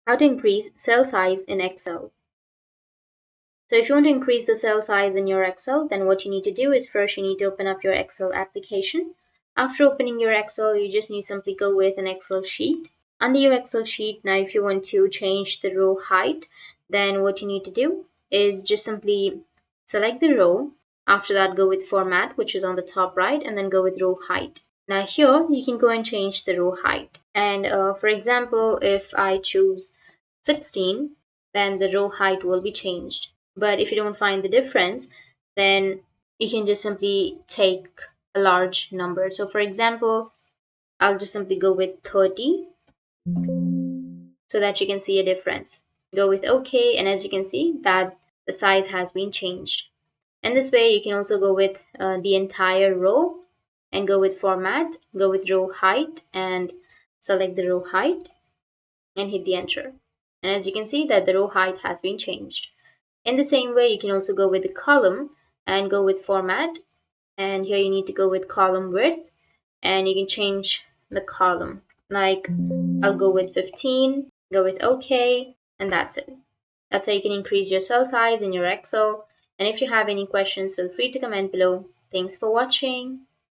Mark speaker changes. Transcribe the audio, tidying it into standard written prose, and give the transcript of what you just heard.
Speaker 1: How to increase cell size in Excel. So if you want to increase the cell size in your Excel, then what you need to do is first you need to open up your Excel application. After opening your Excel, you just need to simply go with an Excel sheet. Under your Excel sheet, now if you want to change the row height, then what you need to do is just simply select the row. After that, go with format, which is on the top right, and then go with row height. Now here, you can go and change the row height. And for example, if I choose 16, then the row height will be changed. But if you don't find the difference, then you can just simply take a large number. So for example, I'll just simply go with 30 so that you can see a difference. Go with OK, and as you can see that the size has been changed. And this way you can also go with the entire row and go with format, go with row height and select the row height and hit the enter. And as you can see that the row height has been changed. In the same way, you can also go with the column and go with format. And here you need to go with column width and you can change the column. Like I'll go with 15, go with OK, and that's it. That's how you can increase your cell size in your Excel. And if you have any questions, feel free to comment below. Thanks for watching.